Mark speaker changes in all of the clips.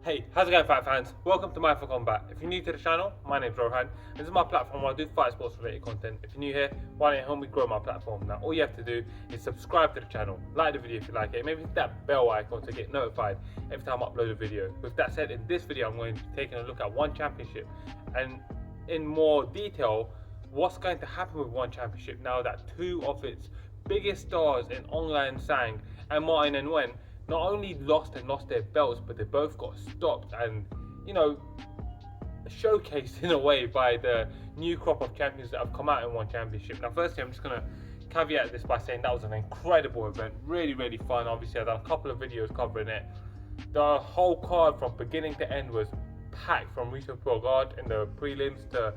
Speaker 1: Hey, how's it going, fight fans? Welcome to mindforcombat. If you're new to the channel, my name's Rohan. This is my platform where I do fight sports related content. If you're new here, why don't you help me grow my platform? Now, all you have to do is subscribe to the channel, like the video if you like it, maybe hit that bell icon to get notified every time I upload a video. With that said, in this video, I'm going to be taking a look at one championship and in more detail, what's going to happen with one championship now that two of its biggest stars in Aung and Nguyen not only lost their belts, but they both got stopped and, showcased in a way by the new crop of champions that have come out in one championship. Now, firstly, I'm just going to caveat this by saying that was an incredible event, really, really fun. Obviously, I've done a couple of videos covering it. The whole card from beginning to end was packed, from Rito Guard in the prelims to,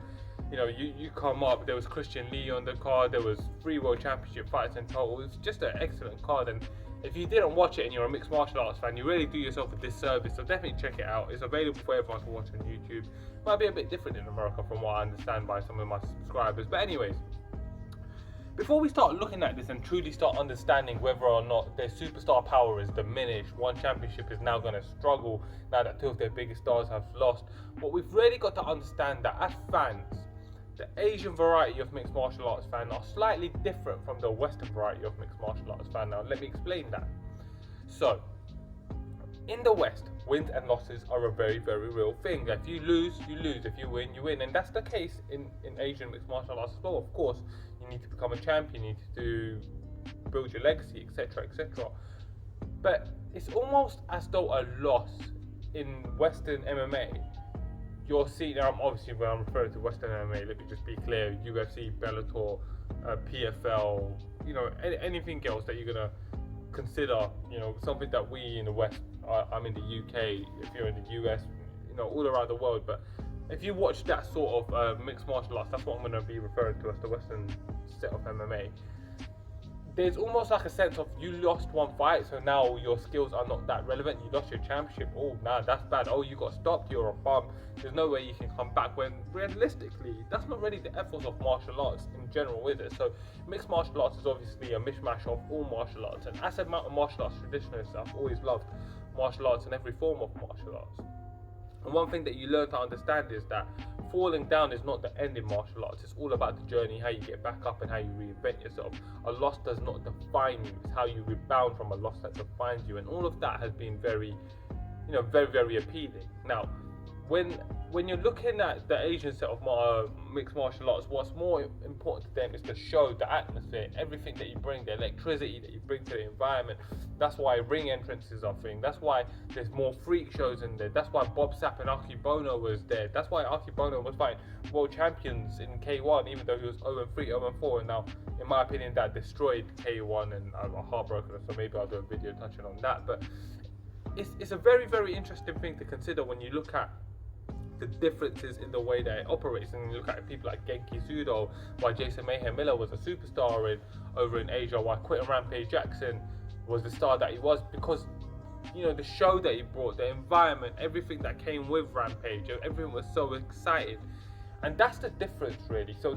Speaker 1: you come up, there was Christian Lee on the card, there was 3 World Championship fights in total. It was just an excellent card, and if you didn't watch it and you're a mixed martial arts fan, you really do yourself a disservice, so definitely check it out. It's available for everyone to watch on YouTube. Might be a bit different in America from what I understand by some of my subscribers, but anyways, before we start looking at this and truly start understanding whether or not their superstar power is diminished, one championship is now going to struggle now that 2 of their biggest stars have lost, what we've really got to understand that as fans, the Asian variety of mixed martial arts fan are slightly different from the Western variety of mixed martial arts fan. Now, let me explain that. So, in the West, wins and losses are a very, very real thing. If you lose, you lose. If you win, you win. And that's the case in Asian mixed martial arts as well. Of course, you need to become a champion, you need to build your legacy, etc., etc. But it's almost as though a loss in Western MMA, you're seeing, obviously when I'm referring to Western MMA, let me just be clear, UFC, Bellator, PFL, anything else that you're going to consider, something that we in the West, I'm in the UK, if you're in the US, all around the world, but if you watch that sort of mixed martial arts, that's what I'm going to be referring to as the Western set of MMA. There's almost like a sense of you lost one fight, so now your skills are not that relevant. You lost your championship. Oh, nah, that's bad. Oh, you got stopped. You're a bum. There's no way you can come back. When realistically, that's not really the ethos of martial arts in general, is it? So, mixed martial arts is obviously a mishmash of all martial arts. And as a martial arts traditionalist, I've always loved martial arts and every form of martial arts. And one thing that you learn to understand is that falling down is not the end in martial arts. It's all about the journey, how you get back up and how you reinvent yourself. A loss does not define you. It's how you rebound from a loss that defines you. And all of that has been very, very, very appealing. Now, when you're looking at the Asian set of mixed martial arts, what's more important to them is to show the atmosphere, everything that you bring, the electricity that you bring to the environment. That's why ring entrances are a thing. That's why there's more freak shows in there. That's why Bob Sapp and Akebono was there. That's why Akebono was fighting world champions in K1, even though he was 0-3, 0-4. And now, in my opinion, that destroyed K1, and I'm heartbroken. So maybe I'll do a video touching on that. But it's a very, very interesting thing to consider when you look at the differences in the way that it operates, and you look at people like Genki Sudo, why Jason Mayhem Miller was a superstar over in Asia, why Quentin Rampage Jackson was the star that he was, because the show that he brought, the environment, everything that came with Rampage, everything was so exciting, and that's the difference really. So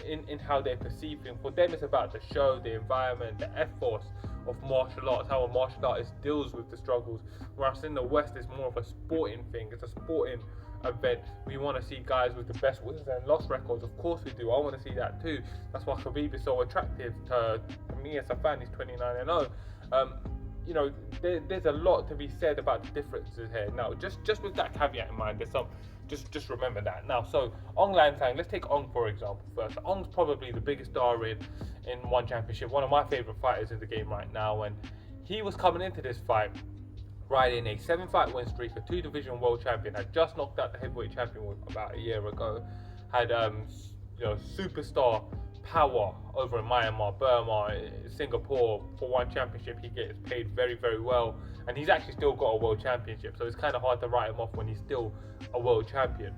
Speaker 1: in how they perceive things, for them it's about the show, the environment, the ethos of martial arts, how a martial artist deals with the struggles, whereas in the West it's more of a sporting thing. It's a sporting event. We want to see guys with the best wins and loss records. Of course we do. I want to see that too. That's why Khabib is so attractive to me as a fan. He's 29-0. There's a lot to be said about the differences here. Now, just with that caveat in mind, there's some. Just remember that. Now, so Aung, let's take Aung for example first. Aung's probably the biggest star in one championship, one of my favourite fighters in the game right now, and he was coming into this fight riding a 7-fight win streak, a 2-division world champion, had just knocked out the heavyweight champion about a year ago, had superstar power over in Myanmar, Burma, Singapore. For one championship he gets paid very, very well, and he's actually still got a world championship, so it's kind of hard to write him off when he's still a world champion.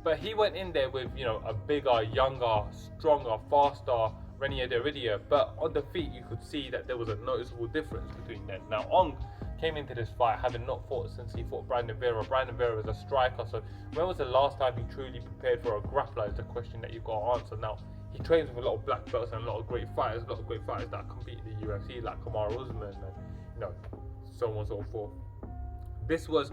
Speaker 1: But he went in there with a bigger, younger, stronger, faster Renier Derridia, but on the feet you could see that there was a noticeable difference between them. Now, Aung came into this fight having not fought since he fought Brandon Vera. Brandon Vera is a striker, so when was the last time he truly prepared for a grappler is the question that you've got to answer. Now, he trains with a lot of black belts and a lot of great fighters, that compete in the UFC, like Kamaru Usman and so on and so forth. This was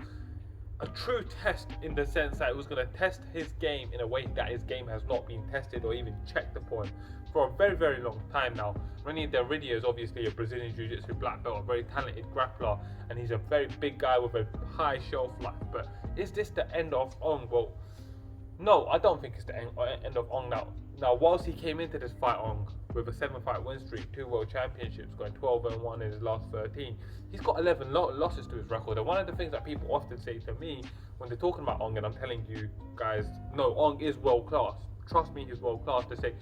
Speaker 1: a true test in the sense that it was going to test his game in a way that his game has not been tested or even checked upon for a very, very long time now. Rene Derridia is obviously a Brazilian Jiu-Jitsu black belt, a very talented grappler, and he's a very big guy with a high shelf life. But is this the end of Aung? Well, no, I don't think it's the end of Aung now. Now, whilst he came into this fight, Aung, with a 7-fight win streak, 2 world championships, going 12-1 in his last 13, he's got 11 losses to his record. And one of the things that people often say to me when they're talking about Aung, and I'm telling you guys, no, Aung is world class. Trust me, he's world class. They say,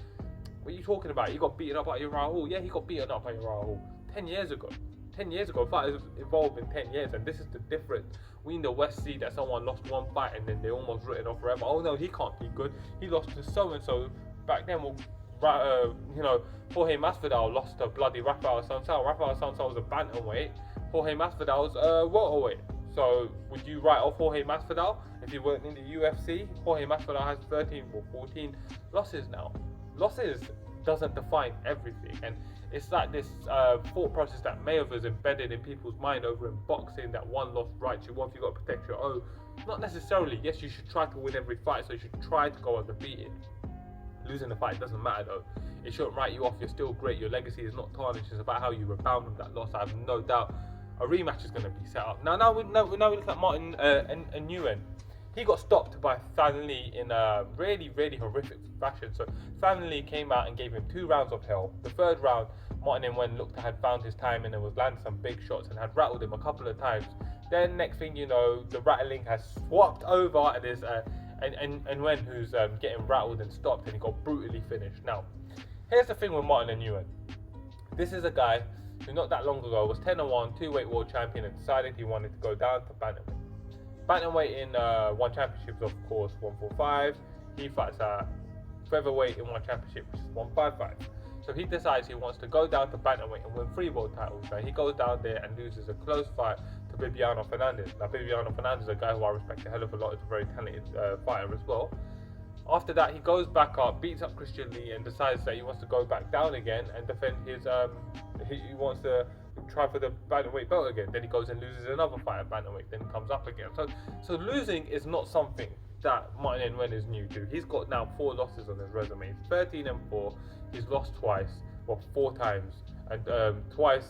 Speaker 1: what are you talking about? He got beaten up by Rahul. Yeah, he got beaten up by Rahul 10 years ago. 10 years ago, fight has evolved in 10 years, and this is the difference. We in the West see that someone lost one fight and then they almost written off forever. Oh no, he can't be good. He lost to so and so back then. Well, you know, Jorge Masvidal lost to bloody Rafael Santos. Rafael Santos was a bantamweight. Jorge Masvidal's welterweight. So would you write off Jorge Masvidal if he weren't in the UFC? Jorge Masvidal has 13 or 14 losses now. Losses doesn't define everything, and it's like this thought process that Mayweather is embedded in people's mind over in boxing, that one loss writes you off, you got to protect your own. Not necessarily. Yes, you should try to win every fight, so you should try to go undefeated. Losing the fight doesn't matter though. It shouldn't write you off. You're still great. Your legacy is not tarnished. It's about how you rebound from that loss. I have no doubt a rematch is going to be set up. Now we look at Martin and Nguyen. He got stopped by Fan Lee in a really, really horrific fashion. So Fan Lee came out and gave him 2 rounds of hell. The third round, Martin Nguyen looked to have found his time and was landing some big shots and had rattled him a couple of times. Then next thing you know, the rattling has swapped over and there's and Nguyen who's getting rattled and stopped, and he got brutally finished. Now, here's the thing with Martin Nguyen. This is a guy who not that long ago was 10-1, 2-weight world champion, and decided he wanted to go down to bantamweight. Bantamweight in one championship is of course 145. He fights at featherweight in one championship, which is 155. So he decides he wants to go down to bantamweight and win 3 world titles. Now he goes down there and loses a close fight to Bibiano Fernandes. Now Bibiano Fernandes is a guy who I respect a hell of a lot. He's a very talented fighter as well. After that, he goes back up, beats up Christian Lee, and decides that he wants to go back down again and defend his. He wants to try for the bantamweight belt again. Then he goes and loses another fight at bantamweight. Then comes up again. So losing is not something that Martin Nguyen is new to. He's got now 4 losses on his resume. He's 13-4. He's lost twice, well 4 times, and twice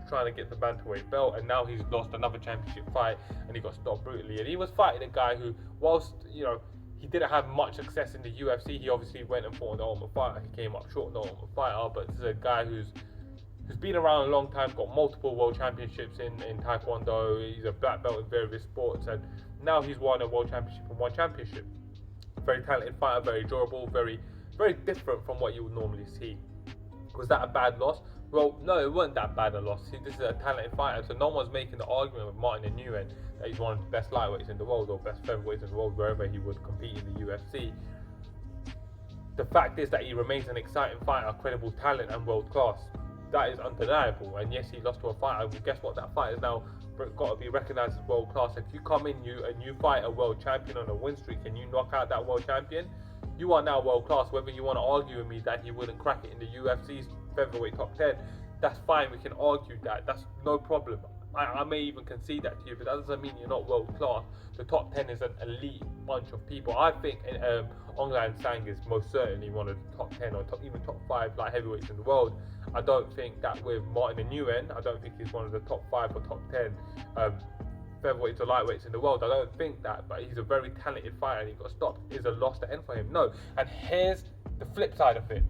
Speaker 1: trying to get the bantamweight belt, and now he's lost another championship fight and he got stopped brutally. And he was fighting a guy who, whilst he didn't have much success in the UFC, he obviously went and fought an Ultimate Fighter. He came up short in the Ultimate Fighter, but this is a guy who's been around a long time, got multiple world championships in Taekwondo. He's a black belt in various sports, and now he's won a world championship and 1 championship. Very talented fighter, very durable, very, very different from what you would normally see. Was that a bad loss? Well, no, it wasn't that bad a loss. This is a talented fighter, so no one's making the argument with Martin Nguyen that he's one of the best lightweights in the world or best featherweights in the world, wherever he would compete in the UFC. The fact is that he remains an exciting fighter, credible talent, and world class. That is undeniable. And yes, he lost to a fighter. Well, guess what? That fighter is now got to be recognized as world class. If you come in and you fight a world champion on a win streak and you knock out that world champion, you are now world class. Whether you want to argue with me that he wouldn't crack it in the UFC's featherweight top 10, that's fine. We can argue that. That's no problem. I may even concede that to you, but that doesn't mean you're not world class. The top 10 is an elite bunch of people. I think Aung Sang is most certainly one of the top 10 or even top 5 light heavyweights in the world. I don't think that with Martin Nguyen, I don't think he's one of the top 5 or top 10 featherweights or lightweights in the world. I don't think that, but he's a very talented fighter, and he got stopped. Is a loss to end for him? No. And here's the flip side of it.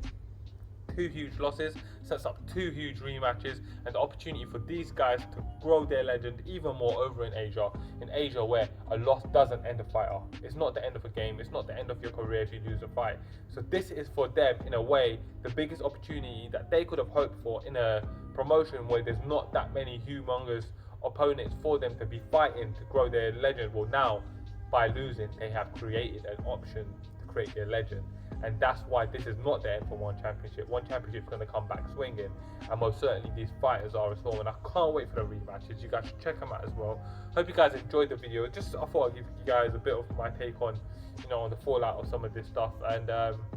Speaker 1: 2 huge losses sets up 2 huge rematches, and the opportunity for these guys to grow their legend even more over in Asia where a loss doesn't end a fighter. It's not the end of a game. It's not the end of your career if you lose a fight. So this is for them, in a way, the biggest opportunity that they could have hoped for in a promotion where there's not that many humongous opponents for them to be fighting to grow their legend. Well, now by losing, they have created an option to create their legend. And that's why this is not the end for one championship. One championship is going to come back swinging, and most certainly these fighters are as well. And I can't wait for the rematches. You guys should check them out as well. Hope you guys enjoyed the video. I thought I'd give you guys a bit of my take on, on the fallout of some of this stuff. And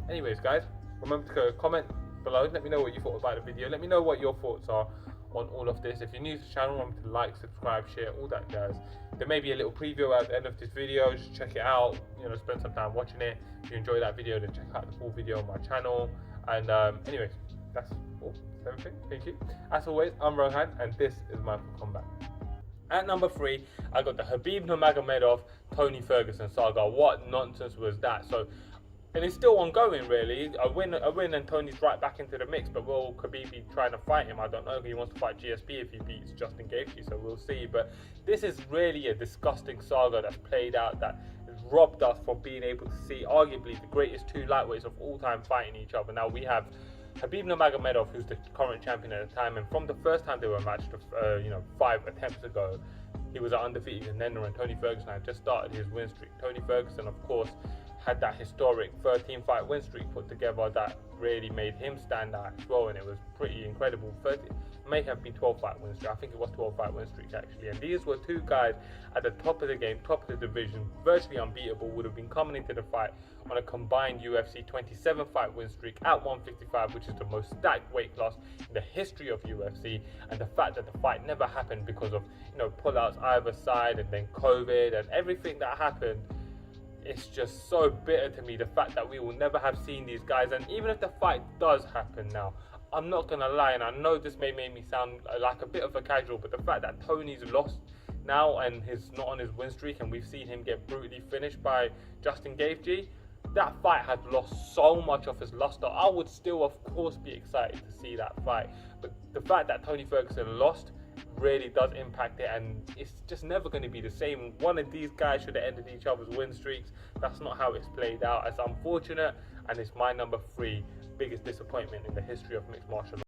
Speaker 1: anyways, guys, remember to comment, below. Let me know what you thought about the video. Let me know what your thoughts are on all of this. If you're new to the channel, remember to like, subscribe, share, all that jazz. There may be a little preview at the end of this video. Just check it out, you know, spend some time watching it. If you enjoy that video, then check out the full video on my channel. And anyways, that's all. That's everything. Thank you. As always, I'm Rohan, and this is Mindful Combat. At number 3, I got the Khabib Nurmagomedov Tony Ferguson saga. What nonsense was that? So, and it's still ongoing, really. A win, and Tony's right back into the mix. But will Khabib be trying to fight him? I don't know. He wants to fight GSP if he beats Justin Gaethje, so we'll see. But this is really a disgusting saga that's played out, that has robbed us from being able to see arguably the greatest two lightweights of all time fighting each other. Now we have Khabib Nurmagomedov, who's the current champion at the time, and from the first time they were matched, 5 attempts ago, he was an undefeated contender, and Tony Ferguson had just started his win streak. Tony Ferguson, of course, had that historic 13-fight win streak put together that really made him stand out as well, and it was pretty incredible. May have been 12-fight win streak. I think it was 12-fight win streak actually. And these were two guys at the top of the game, top of the division, virtually unbeatable. Would have been coming into the fight on a combined UFC 27-fight win streak at 155, which is the most stacked weight class in the history of UFC. And the fact that the fight never happened because of pullouts either side, and then COVID and everything that happened. It's just so bitter to me, the fact that we will never have seen these guys. And even if the fight does happen now, I'm not gonna lie, and I know this may make me sound like a bit of a casual, but the fact that Tony's lost now and he's not on his win streak, and we've seen him get brutally finished by Justin Gaethje, that fight had lost so much of his luster. I would still, of course, be excited to see that fight, but the fact that Tony Ferguson lost really does impact it, and it's just never going to be the same. One of these guys should have ended each other's win streaks. That's not how it's played out. It's unfortunate, and it's my number 3 biggest disappointment in the history of mixed martial arts.